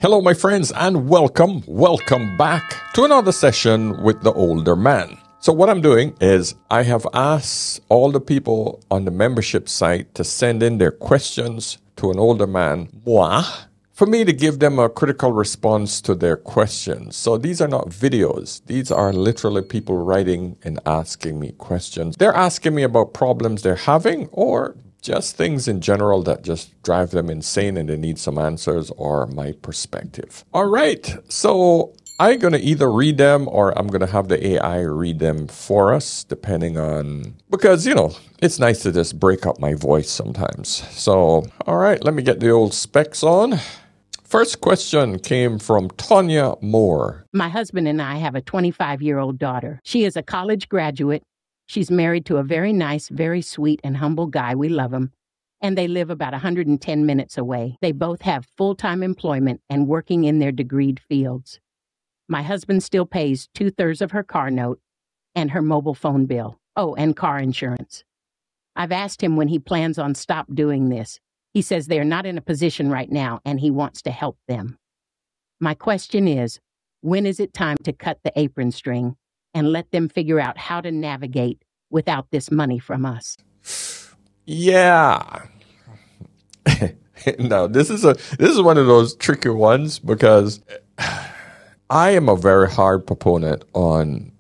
Hello, my friends, and welcome back to another session with the older man. So what I'm doing is I have asked all the people on the membership site to send in their questions to an older man, moi, for me to give them a critical response to their questions. So these are not videos. These are literally people writing and asking me questions. They're asking me about problems they're having or just things in general that just drive them insane and they need some answers or my perspective. All right. So I'm going to either read them or I'm going to have the AI read them for us, depending on, because, it's nice to just break up my voice sometimes. So, all right, let me get the old specs on. First question came from Tanya Moore. My husband and I have a 25-year-old daughter. She is a college graduate. She's married to a very nice, very sweet and humble guy. We love him. And they live about 110 minutes away. They both have full-time employment and working in their degreed fields. My husband still pays 2/3 of her car note and her mobile phone bill. Oh, and car insurance. I've asked him when he plans on stop doing this. He says they're not in a position right now and he wants to help them. My question is, when is it time to cut the apron string and let them figure out how to navigate without this money from us? Yeah. Now, this is one of those tricky ones because I am a very hard proponent on,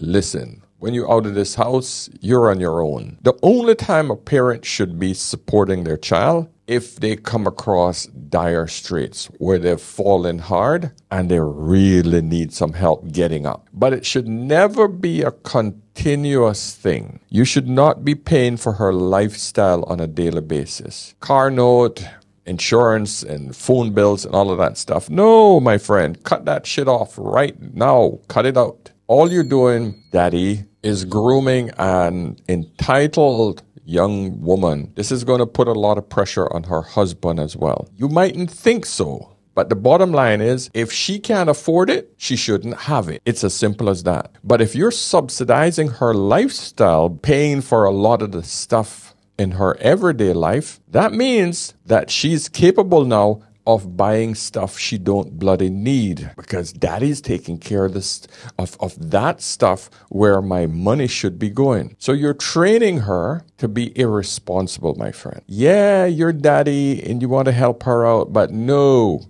listen, when you're out of this house, you're on your own. The only time a parent should be supporting their child if they come across dire straits where they've fallen hard and they really need some help getting up. But it should never be a continuous thing. You should not be paying for her lifestyle on a daily basis. Car note, insurance and phone bills and all of that stuff. No, my friend, cut that shit off right now. Cut it out. All you're doing, daddy, is grooming an entitled young woman. This is going to put a lot of pressure on her husband as well. You mightn't think so, but the bottom line is if she can't afford it, she shouldn't have it. It's as simple as that. But if you're subsidizing her lifestyle, paying for a lot of the stuff in her everyday life, that means that she's capable now of buying stuff she don't bloody need because daddy's taking care of this of that stuff where my money should be going. So you're training her to be irresponsible, my friend. Yeah, you're daddy and you want to help her out, but no,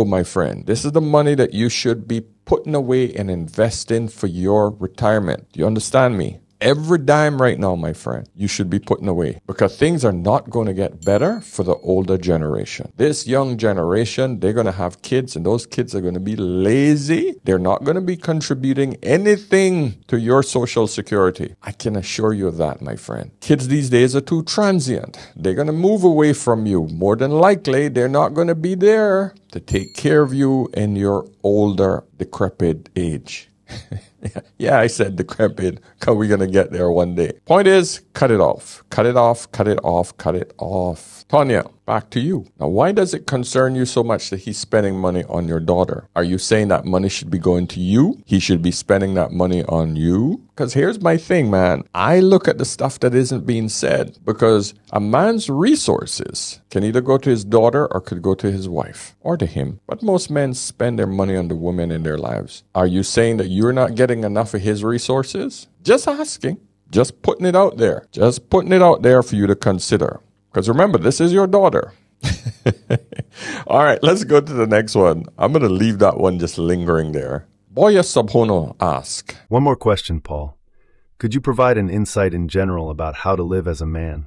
my friend. This is the money that you should be putting away and investing for your retirement. Do you understand me? Every dime right now, my friend, you should be putting away because things are not going to get better for the older generation. This young generation, they're going to have kids and those kids are going to be lazy. They're not going to be contributing anything to your social security. I can assure you of that, my friend. Kids these days are too transient. They're going to move away from you. More than likely, they're not going to be there to take care of you in your older, decrepit age. Yeah, I said decrepit because we're going to get there one day. Point is, cut it off. Cut it off, cut it off, cut it off. Tanya, back to you. Now, why does it concern you so much that he's spending money on your daughter? Are you saying that money should be going to you? He should be spending that money on you? Because here's my thing, man. I look at the stuff that isn't being said because a man's resources can either go to his daughter or could go to his wife or to him. But most men spend their money on the women in their lives. Are you saying that you're not getting enough of his resources? Just asking. Just putting it out there. Just putting it out there for you to consider. Because remember, this is your daughter. All right, let's go to the next one. I'm going to leave that one just lingering there. Boya Sabhono asks. One more question, Paul. Could you provide an insight in general about how to live as a man?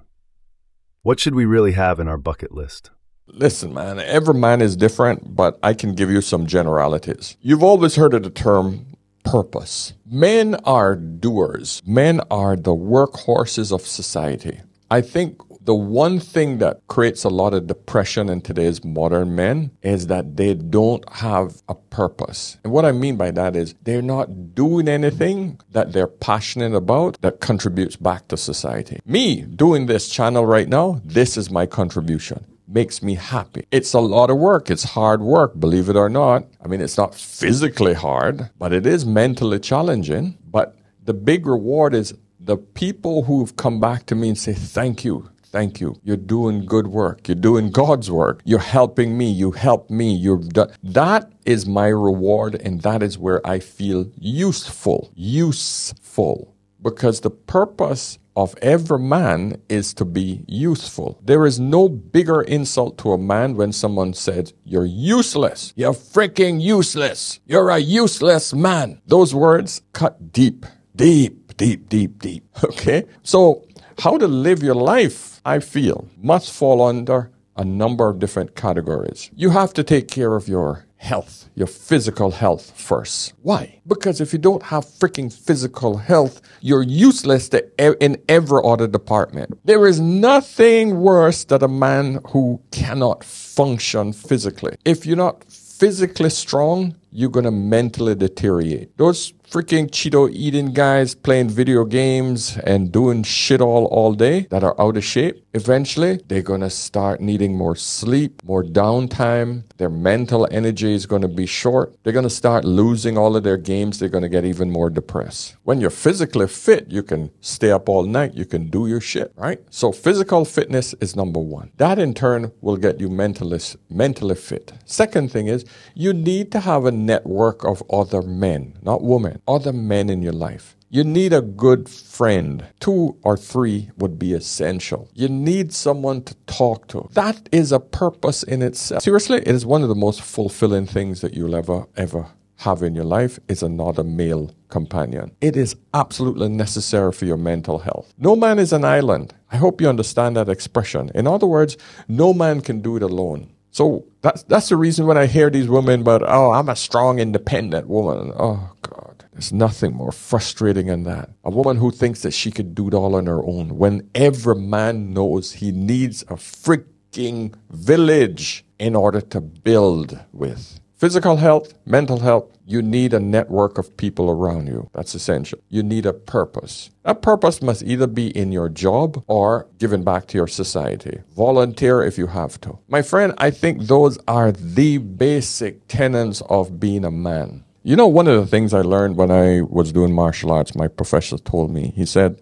What should we really have in our bucket list? Listen, man, every man is different, but I can give you some generalities. You've always heard of the term purpose. Men are doers. Men are the workhorses of society. I think the one thing that creates a lot of depression in today's modern men is that they don't have a purpose. And what I mean by that is they're not doing anything that they're passionate about that contributes back to society. Me doing this channel right now, this is my contribution. Makes me happy. It's a lot of work. It's hard work, believe it or not. I mean, it's not physically hard, but it is mentally challenging. But the big reward is the people who've come back to me and say, thank you. Thank you. You're doing good work. You're doing God's work. You're helping me. You help me. You've done. That is my reward, and that is where I feel useful. Useful. Because the purpose of every man is to be useful. There is no bigger insult to a man when someone says, you're useless. You're freaking useless. You're a useless man. Those words cut deep, deep, deep, deep, deep. Okay? So how to live your life, I feel, must fall under a number of different categories. You have to take care of your health, your physical health first. Why? Because if you don't have freaking physical health, you're useless in every other department. There is nothing worse than a man who cannot function physically. If you're not physically strong, you're going to mentally deteriorate. Those freaking Cheeto eating guys playing video games and doing shit all day that are out of shape, eventually they're going to start needing more sleep, more downtime. Their mental energy is going to be short. They're going to start losing all of their games. They're going to get even more depressed. When you're physically fit, you can stay up all night. You can do your shit, right? So physical fitness is number one. That in turn will get you mentally fit. Second thing is you need to have a network of other men, not women. Other men in your life. You need a good friend. 2 or 3 would be essential. You need someone to talk to. That is a purpose in itself. Seriously, it is one of the most fulfilling things that you'll ever have in your life is another male companion. It is absolutely necessary for your mental health. No man is an island. I hope you understand that expression. In other words, no man can do it alone. So that's the reason when I hear these women, but I'm a strong, independent woman. Oh, God. There's nothing more frustrating than that. A woman who thinks that she could do it all on her own when every man knows he needs a freaking village in order to build with. Physical health, mental health, you need a network of people around you. That's essential. You need a purpose. That purpose must either be in your job or given back to your society. Volunteer if you have to. My friend, I think those are the basic tenets of being a man. You know, one of the things I learned when I was doing martial arts, my professor told me, he said,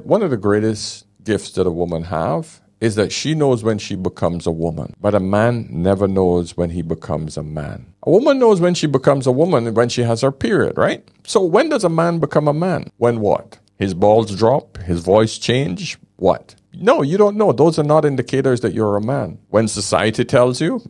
one of the greatest gifts that a woman have is that she knows when she becomes a woman, but a man never knows when he becomes a man. A woman knows when she becomes a woman when she has her period, right? So when does a man become a man? When what? His balls drop? His voice change? What? No, you don't know. Those are not indicators that you're a man. When society tells you,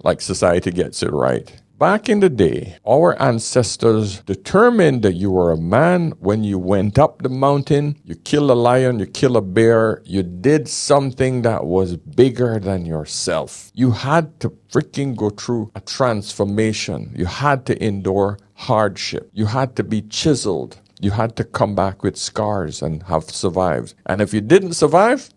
like society gets it right. Back in the day, our ancestors determined that you were a man when you went up the mountain, you killed a lion, you killed a bear, you did something that was bigger than yourself. You had to freaking go through a transformation. You had to endure hardship. You had to be chiseled. You had to come back with scars and have survived. And if you didn't survive,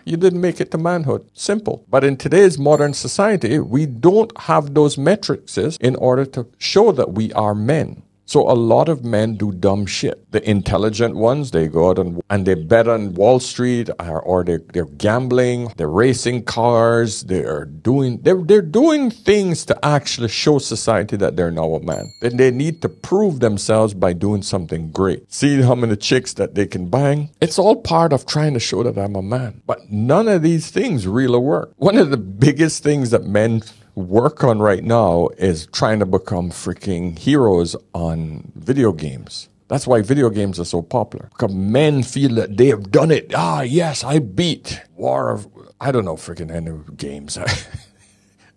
you didn't make it to manhood. Simple. But in today's modern society, we don't have those metrics in order to show that we are men. So a lot of men do dumb shit. The intelligent ones, they go out and they bet on Wall Street or they're gambling, they're racing cars, they're doing things to actually show society that they're now a man. Then they need to prove themselves by doing something great. See how many chicks that they can bang? It's all part of trying to show that I'm a man. But none of these things really work. One of the biggest things that men work on right now is trying to become freaking heroes on video games. That's why video games are so popular. Because men feel that they have done it. Yes, I beat I don't know freaking any games.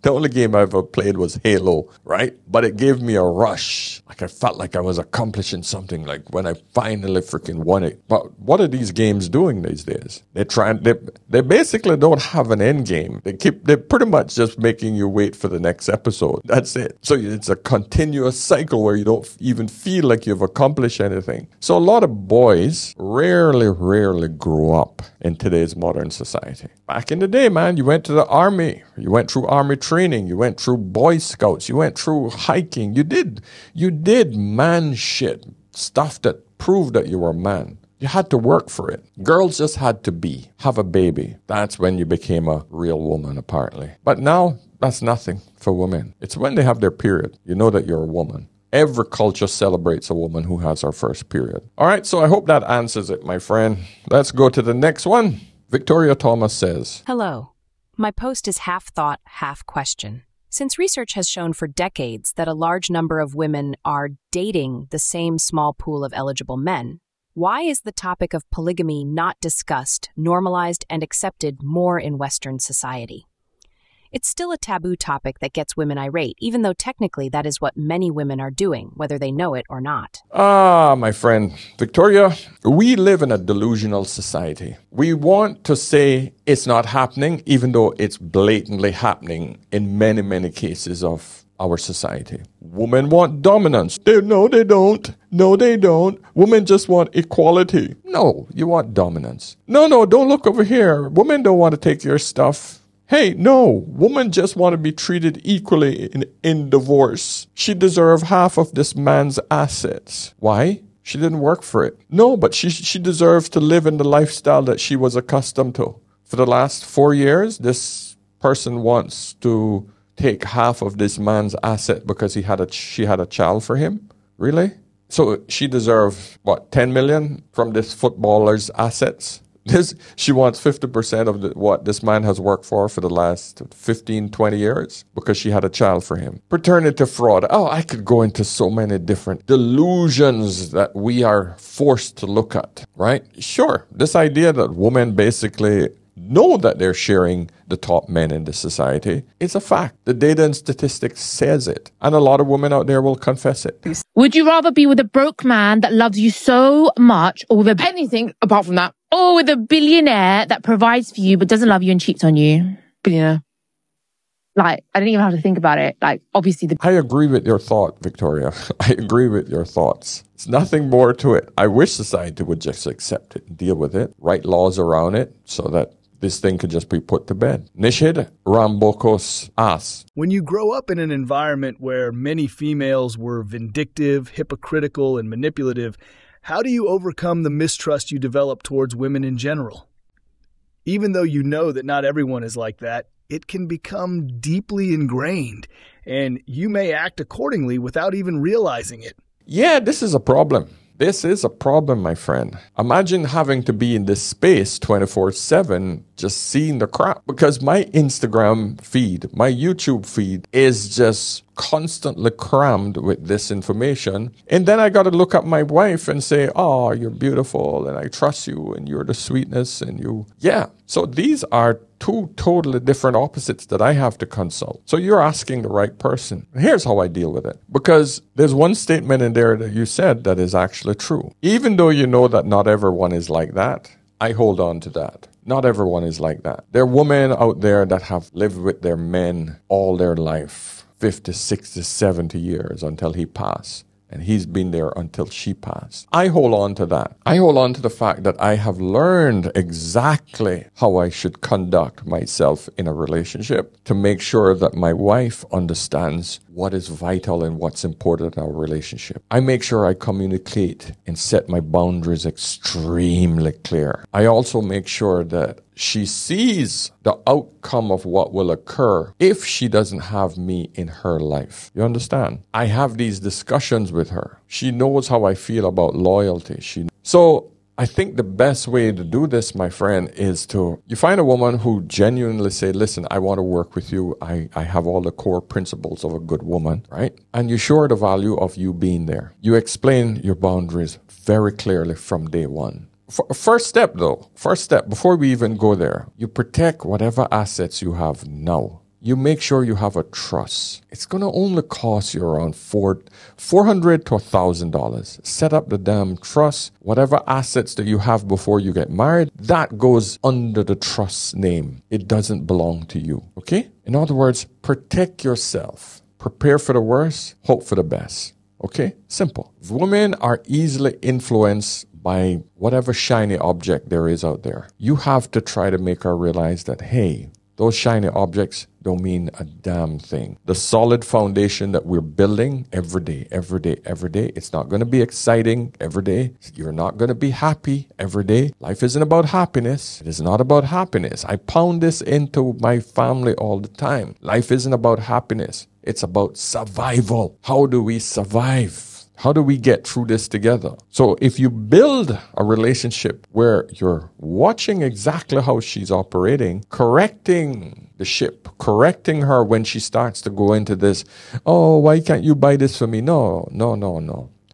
The only game I ever played was Halo, right? But it gave me a rush. Like I felt like I was accomplishing something, like when I finally freaking won it. But what are these games doing these days? They basically don't have an end game. They're pretty much just making you wait for the next episode. That's it. So it's a continuous cycle where you don't even feel like you've accomplished anything. So a lot of boys rarely grow up in today's modern society. Back in the day, man, you went to the army. You went through army training. You went through Boy Scouts. You went through hiking. You did man shit. Stuff that proved that you were a man. You had to work for it. Girls just had to have a baby. That's when you became a real woman, apparently. But now, that's nothing for women. It's when they have their period. You know that you're a woman. Every culture celebrates a woman who has her first period. All right, so I hope that answers it, my friend. Let's go to the next one. Victoria Thomas says, Hello. My post is half thought, half question. Since research has shown for decades that a large number of women are dating the same small pool of eligible men, why is the topic of polygamy not discussed, normalized, and accepted more in Western society? It's still a taboo topic that gets women irate, even though technically that is what many women are doing, whether they know it or not. My friend Victoria, we live in a delusional society. We want to say it's not happening, even though it's blatantly happening in many, many cases of our society. Women want dominance. No, they don't. No, they don't. Women just want equality. No, you want dominance. No, don't look over here. Women don't want to take your stuff. Hey, no, women just want to be treated equally in divorce. She deserves half of this man's assets. Why? She didn't work for it. No, but she deserves to live in the lifestyle that she was accustomed to. For the last 4 years, this person wants to take half of this man's asset because she had a child for him. Really? So she deserves, 10 million from this footballer's assets? She wants 50% of what this man has worked for the last 15, 20 years because she had a child for him. Paternity fraud. I could go into so many different delusions that we are forced to look at, right? Sure, this idea that women basically know that they're sharing the top men in the society. It's a fact. The data and statistics says it. And a lot of women out there will confess it. Would you rather be with a broke man that loves you so much or with anything apart from that? Or with a billionaire that provides for you but doesn't love you and cheats on you? Billionaire. I don't even have to think about it. Obviously I agree with your thought, Victoria. I agree with your thoughts. It's nothing more to it. I wish society would just accept it, deal with it, write laws around it so that this thing could just be put to bed. Nishid Rambokos asks, when you grow up in an environment where many females were vindictive, hypocritical, and manipulative, how do you overcome the mistrust you develop towards women in general? Even though you know that not everyone is like that, it can become deeply ingrained, and you may act accordingly without even realizing it. Yeah, this is a problem. This is a problem, my friend. Imagine having to be in this space 24/7, just seeing the crap. Because my Instagram feed, my YouTube feed is just constantly crammed with this information. And then I got to look at my wife and say, oh, you're beautiful and I trust you and you're the sweetness and you. Yeah. So these are two totally different opposites that I have to consult. So you're asking the right person. Here's how I deal with it. Because there's one statement in there that you said that is actually true. Even though you know that not everyone is like that, I hold on to that. Not everyone is like that. There are women out there that have lived with their men all their life. 50, 60, 70 years until he passed. And he's been there until she passed. I hold on to that. I hold on to the fact that I have learned exactly how I should conduct myself in a relationship to make sure that my wife understands what is vital and what's important in our relationship. I make sure I communicate and set my boundaries extremely clear. I also make sure that she sees the outcome of what will occur if she doesn't have me in her life. You understand? I have these discussions with her. She knows how I feel about loyalty. So I think the best way to do this, my friend, is you find a woman who genuinely say, listen, I want to work with you. I have all the core principles of a good woman, right? And you show her the value of you being there. You explain your boundaries very clearly from day one. First step, before we even go there, you protect whatever assets you have now. You make sure you have a trust. It's going to only cost you around $400 to $1,000. Set up the damn trust. Whatever assets that you have before you get married, that goes under the trust name. It doesn't belong to you. Okay? In other words, protect yourself. Prepare for the worst, hope for the best. Okay? Simple. Women are easily influenced by whatever shiny object there is out there. You have to try to make her realize that, hey, those shiny objects don't mean a damn thing. The solid foundation that we're building every day, it's not going to be exciting every day. You're not going to be happy every day. Life isn't about happiness. It is not about happiness. I pound this into my family all the time. Life isn't about happiness. It's about survival. How do we survive? How do we get through this together? So if you build a relationship where you're watching exactly how she's operating, correcting the ship, correcting her when she starts to go into this, oh, why can't you buy this for me? No.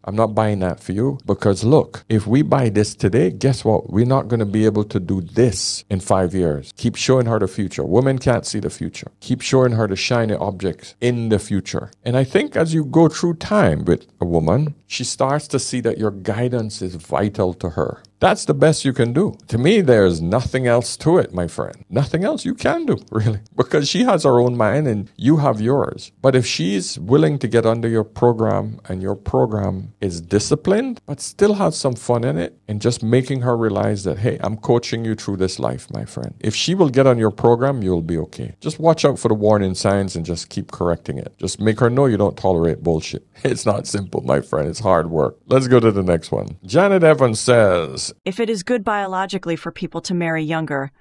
I'm not buying that for you because look, if we buy this today, guess what? We're not going to be able to do this in 5 years. Keep showing her the future. Women can't see the future. Keep showing her the shiny objects in the future. And I think as you go through time with a woman, she starts to see that your guidance is vital to her. That's the best you can do. To me, there's nothing else to it, my friend. Nothing else you can do, really, because she has her own mind and you have yours. But if she's willing to get under your program and your program is disciplined, but still has some fun in it, and just making her realize that, hey, I'm coaching you through this life, my friend. If she will get on your program, you'll be okay. Just watch out for the warning signs and just keep correcting it. Just make her know you don't tolerate bullshit. It's not simple, my friend. It's hard work. Let's go to the next one. Janet Evans says, if it is good biologically for people to marry younger,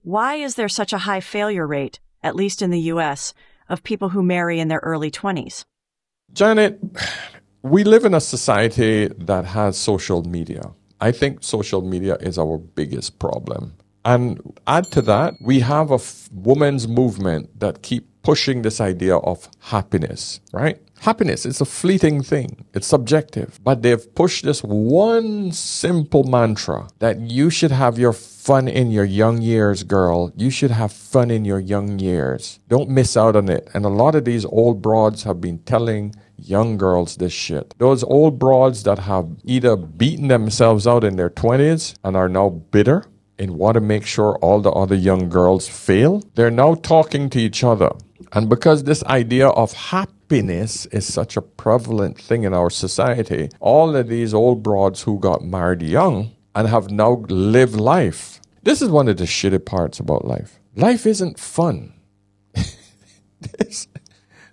why is there such a high failure rate, at least in the U.S., of people who marry in their early 20s? Janet, we live in a society that has social media. I think social media is our biggest problem. And add to that, we have a women's movement that keep pushing this idea of happiness, right? Happiness is a fleeting thing. It's subjective. But they've pushed this one simple mantra that you should have your fun in your young years, girl. You should have fun in your young years. Don't miss out on it. And a lot of these old broads have been telling young girls this shit. Those old broads that have either beaten themselves out in their 20s and are now bitter and want to make sure all the other young girls fail, they're now talking to each other. And because this idea of happiness is such a prevalent thing in our society, all of these old broads who got married young and have now lived life. This is one of the shitty parts about life. Life isn't fun.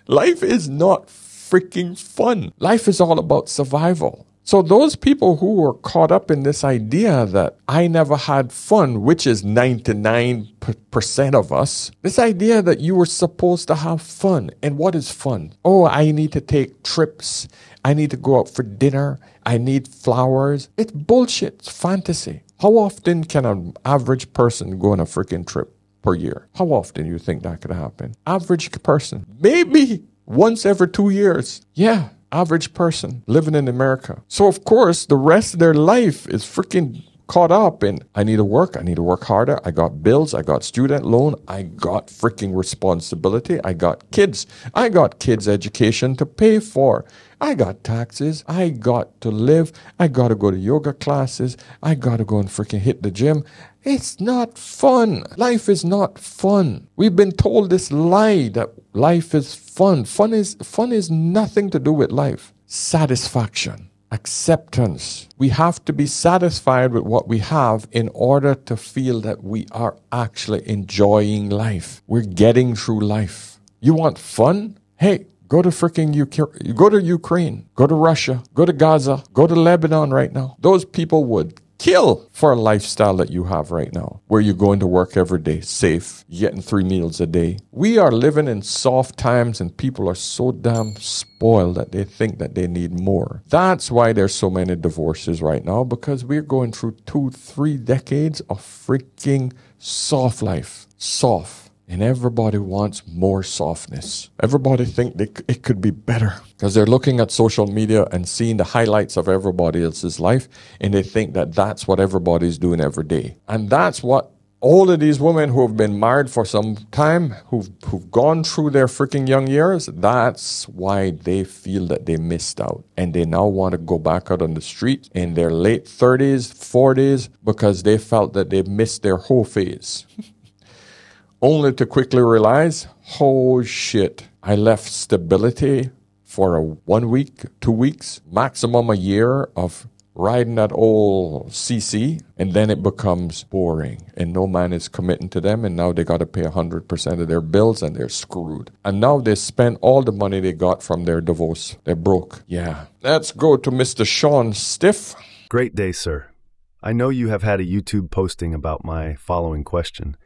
Life is not freaking fun. Life is all about survival. So those people who were caught up in this idea that I never had fun, which is 99% of us, this idea that you were supposed to have fun. And what is fun? Oh, I need to take trips. I need to go out for dinner. I need flowers. It's bullshit. It's fantasy. How often can an average person go on a freaking trip per year? How often do you think that could happen? Average person. Maybe once every 2 years. Yeah. Average person living in America. So, of course, the rest of their life is freaking caught up in, I need to work harder, I got bills, I got student loan, I got freaking responsibility, I got kids education to pay for, I got taxes, I got to live, I got to go to yoga classes, I got to go and freaking hit the gym. It's not fun. Life is not fun. We've been told this lie that life is fun. Fun is nothing to do with life. Satisfaction, acceptance. We have to be satisfied with what we have in order to feel that we are actually enjoying life. We're getting through life. You want fun? Hey, go to freaking Ukraine, go to Russia, go to Gaza, go to Lebanon right now. Those people would kill for a lifestyle that you have right now, where you're going to work every day, safe, getting 3 meals a day. We are living in soft times and people are so damn spoiled that they think that they need more. That's why there's so many divorces right now, because we're going through 2-3 decades of freaking soft life. Soft. And everybody wants more softness. Everybody think it could be better because they're looking at social media and seeing the highlights of everybody else's life, and they think that that's what everybody's doing every day. And that's what all of these women who have been married for some time, who've gone through their freaking young years, that's why they feel that they missed out. And they now want to go back out on the street in their late 30s, 40s, because they felt that they missed their whole phase. Only to quickly realize, oh shit, I left stability for a 1 week, 2 weeks, maximum a year of riding that old CC, and then it becomes boring and no man is committing to them, and now they got to pay 100% of their bills and they're screwed. And now they spent all the money they got from their divorce. They're broke. Yeah. Let's go to Mr. Sean Stiff. Great day, sir. I know you have had a YouTube posting about my following question.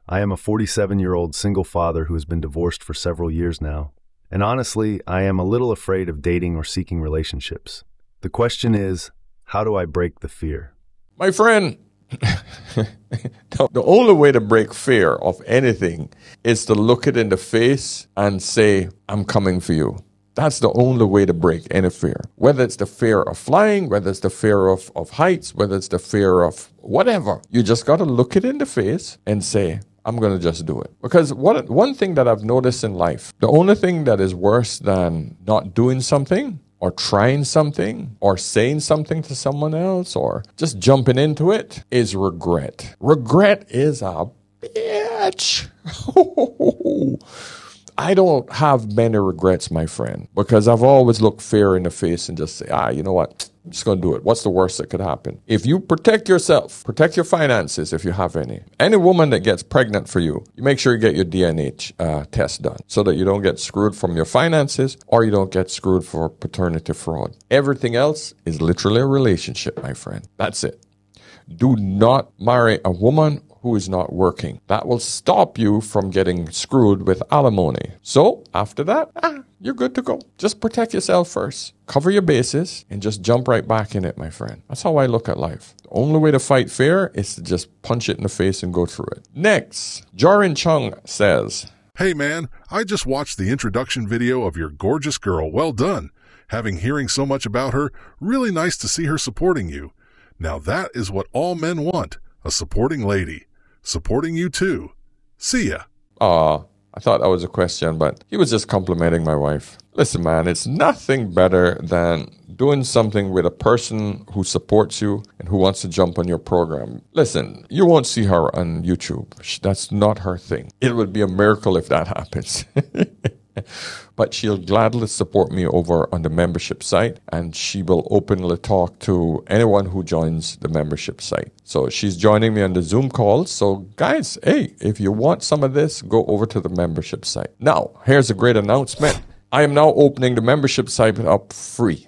I am a 47-year-old single father who has been divorced for several years now, And honestly, I am a little afraid of dating or seeking relationships. The question is, how do I break the fear? My friend, the only way to break fear of anything is to look it in the face and say, I'm coming for you. That's the only way to break any fear. Whether it's the fear of flying, whether it's the fear of heights, whether it's the fear of whatever. You just got to look it in the face and say, I'm going to just do it. Because one thing that I've noticed in life, the only thing that is worse than not doing something or trying something or saying something to someone else or just jumping into it is regret. Regret is a bitch. I don't have many regrets, my friend, because I've always looked fear in the face and just say, you know what? I'm just going to do it. What's the worst that could happen? If you protect yourself, protect your finances if you have any woman that gets pregnant for you, you make sure you get your DNA test done so that you don't get screwed from your finances or you don't get screwed for paternity fraud. Everything else is literally a relationship, my friend. That's it. Do not marry a woman who is not working. That will stop you from getting screwed with alimony. So after that, you're good to go. Just protect yourself first. Cover your bases and just jump right back in it, my friend. That's how I look at life. The only way to fight fear is to just punch it in the face and go through it. Next, Jorin Chung says, Hey man, I just watched the introduction video of your gorgeous girl. Well done. Hearing so much about her, really nice to see her supporting you. Now that is what all men want, a supporting lady. Supporting you too. See ya. I thought that was a question, but he was just complimenting my wife. Listen, man, it's nothing better than doing something with a person who supports you and who wants to jump on your program. Listen, you won't see her on YouTube. That's not her thing. It would be a miracle if that happens. But she'll gladly support me over on the membership site, and she will openly talk to anyone who joins the membership site. So she's joining me on the Zoom calls. So guys, hey, if you want some of this, go over to the membership site. Now, here's a great announcement. I am now opening the membership site up free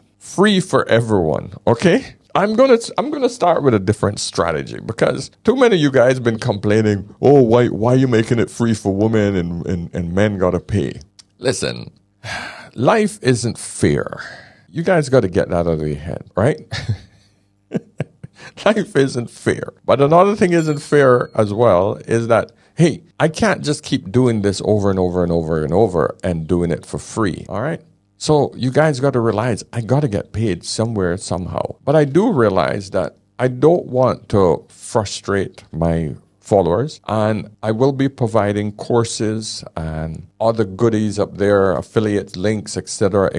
for everyone. Okay? I'm gonna start with a different strategy because too many of you guys been complaining, why are you making it free for women and men gotta pay? Listen, life isn't fair. You guys got to get that out of your head, right? Life isn't fair. But another thing isn't fair as well is that, hey, I can't just keep doing this over and over and over and over and doing it for free, all right? So you guys got to realize I got to get paid somewhere, somehow. But I do realize that I don't want to frustrate my followers, and I will be providing courses and other goodies up there, affiliate links, etc.,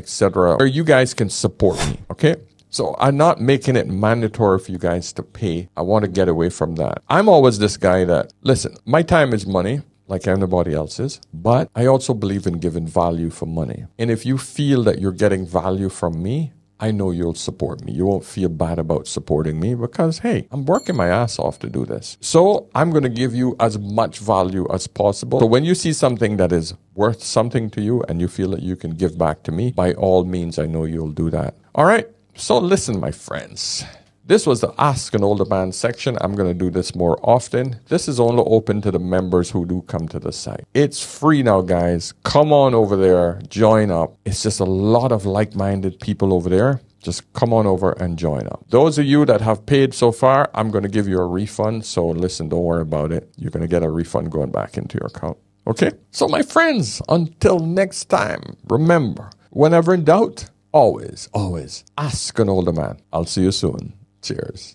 where you guys can support me, okay? So I'm not making it mandatory for you guys to pay. I want to get away from that. I'm always this guy that, listen, my time is money, like anybody else's, but I also believe in giving value for money. And if you feel that you're getting value from me, I know you'll support me. You won't feel bad about supporting me because, hey, I'm working my ass off to do this. So I'm going to give you as much value as possible. So when you see something that is worth something to you and you feel that you can give back to me, by all means, I know you'll do that. All right. So listen, my friends. This was the Ask an Older Man section. I'm going to do this more often. This is only open to the members who do come to the site. It's free now, guys. Come on over there. Join up. It's just a lot of like-minded people over there. Just come on over and join up. Those of you that have paid so far, I'm going to give you a refund. So listen, don't worry about it. You're going to get a refund going back into your account. Okay? So my friends, until next time, remember, whenever in doubt, always ask an older man. I'll see you soon. Cheers.